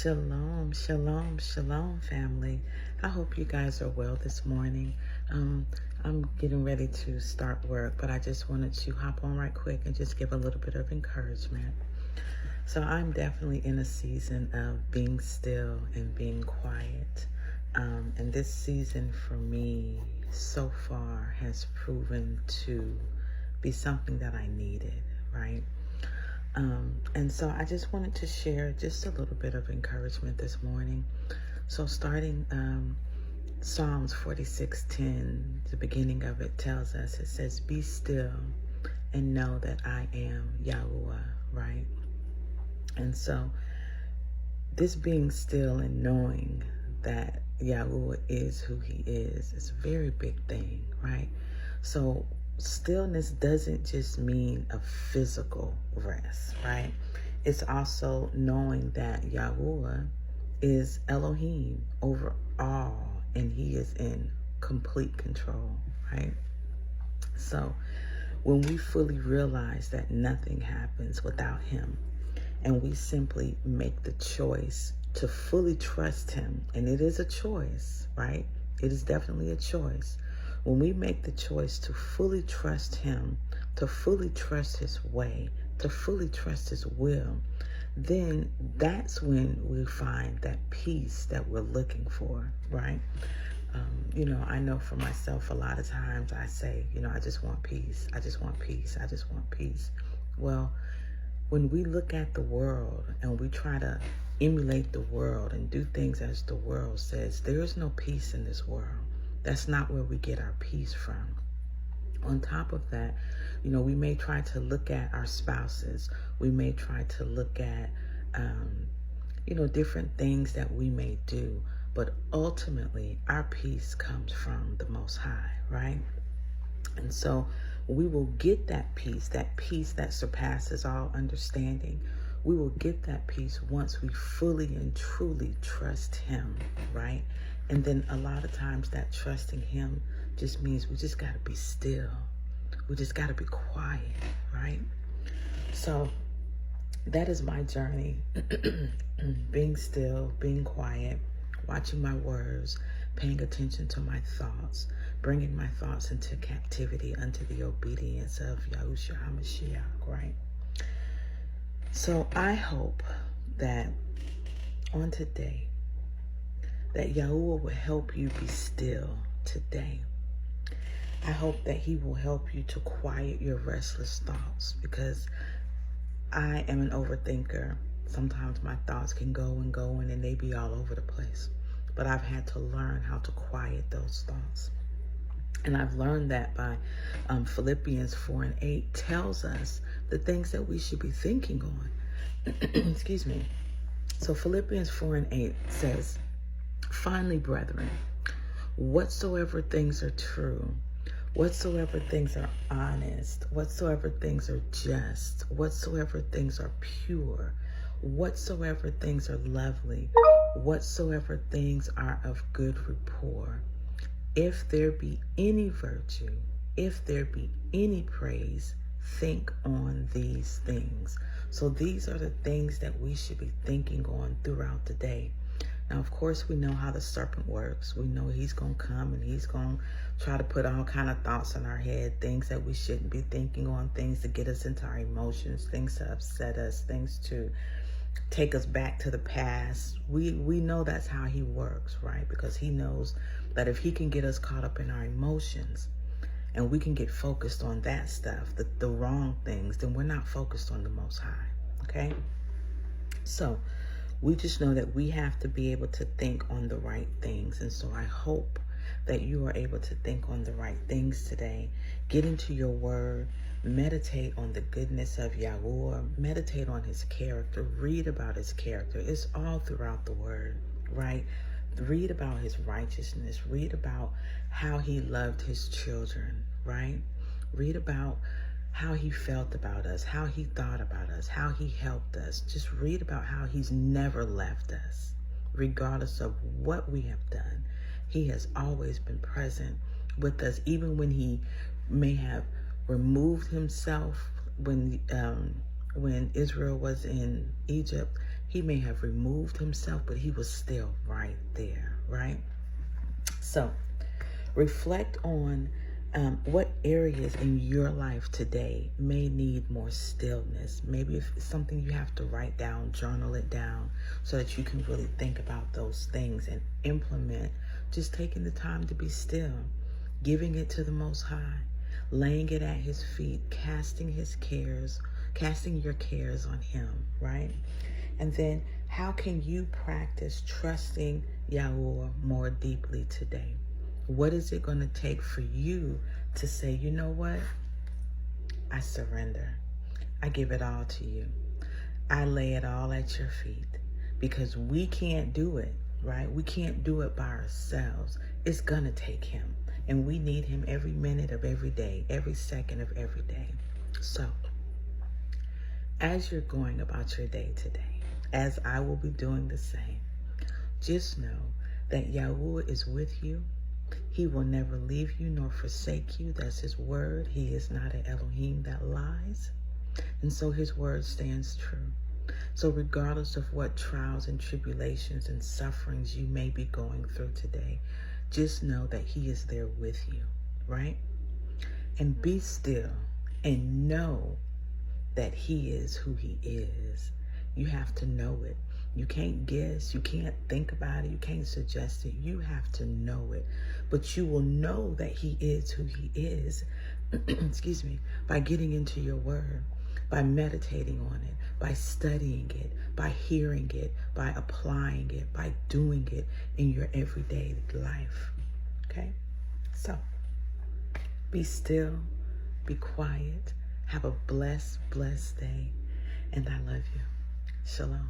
Shalom, shalom, shalom, family. I hope you guys are well this morning. I'm getting ready to start work, but I just wanted to hop on right quick and just give a little bit of encouragement. So I'm definitely in a season of being still and being quiet. And this season for me so far has proven to be something that I needed, right? And so I just wanted to share just a little bit of encouragement this morning. So starting Psalms 46:10, the beginning of it tells us, it says, "Be still and know that I am Yahuwah," right? And so this being still and knowing that Yahuwah is who he is a very big thing, right? So stillness doesn't just mean a physical rest, right? It's also knowing that Yahuwah is Elohim over all, and he is in complete control, right? So when we fully realize that nothing happens without him, and we simply make the choice to fully trust him, and it is a choice, right? It is definitely a choice. When we make the choice to fully trust him, to fully trust his way, to fully trust his will, then that's when we find that peace that we're looking for, right? I know for myself, a lot of times I say, I just want peace. I just want peace. I just want peace. Well, when we look at the world and we try to emulate the world and do things as the world says, there is no peace in this world. That's not where we get our peace from. On top of that, we may try to look at our spouses. We may try to look at, different things that we may do. But ultimately, our peace comes from the Most High, right? And so we will get that peace that surpasses all understanding. We will get that peace once we fully and truly trust him, right? And then a lot of times that trusting him just means we just got to be still. We just got to be quiet, right? So that is my journey. Being still, being quiet, watching my words, paying attention to my thoughts, bringing my thoughts into captivity unto the obedience of Yahushua HaMashiach, right? So I hope that on today, that Yahuwah will help you be still today. I hope that he will help you to quiet your restless thoughts, because I am an overthinker. Sometimes my thoughts can go and they be all over the place. But I've had to learn how to quiet those thoughts. And I've learned that by Philippians 4:8 tells us the things that we should be thinking on. Excuse me. So Philippians 4:8 says, "Finally, brethren, whatsoever things are true, whatsoever things are honest, whatsoever things are just, whatsoever things are pure, whatsoever things are lovely, whatsoever things are of good rapport, if there be any virtue, if there be any praise, think on these things." So these are the things that we should be thinking on throughout the day. Now, of course, we know how the serpent works. We know he's going to come and he's going to try to put all kind of thoughts in our head, things that we shouldn't be thinking on, things to get us into our emotions, things to upset us, things to take us back to the past. We know that's how he works, right? Because he knows that if he can get us caught up in our emotions and we can get focused on that stuff, the wrong things, then we're not focused on the Most High, okay? So we just know that we have to be able to think on the right things. And so I hope that you are able to think on the right things today. Get into your word. Meditate on the goodness of Yahuwah. Meditate on his character. Read about his character. It's all throughout the word, right? Read about his righteousness. Read about how he loved his children, right? Read about how he felt about us, how he thought about us, how he helped us. Just read about how he's never left us, regardless of what we have done. He has always been present with us, even when he may have removed himself when Israel was in Egypt. He may have removed himself, but he was still right there, right? So reflect on what areas in your life today may need more stillness. Maybe if it's something you have to write down, journal it down so that you can really think about those things and implement just taking the time to be still, giving it to the Most High, laying it at his feet, casting your cares on him, right? And then how can you practice trusting Yahweh more deeply today? What is it going to take for you to say, you know what? I surrender. I give it all to you. I lay it all at your feet, because we can't do it, right? We can't do it by ourselves. It's going to take him, and we need him every minute of every day, every second of every day. So as you're going about your day today, as I will be doing the same, just know that Yahweh is with you. He will never leave you nor forsake you. That's his word. He is not an Elohim that lies. And so his word stands true. So regardless of what trials and tribulations and sufferings you may be going through today, just know that he is there with you, right? And be still and know that he is who he is. You have to know it. You can't guess. You can't think about it. You can't suggest it. You have to know it. But you will know that he is who he is, excuse me, by getting into your word, by meditating on it, by studying it, by hearing it, by applying it, by doing it in your everyday life. Okay? So, be still, be quiet, have a blessed, blessed day, and I love you. Shalom.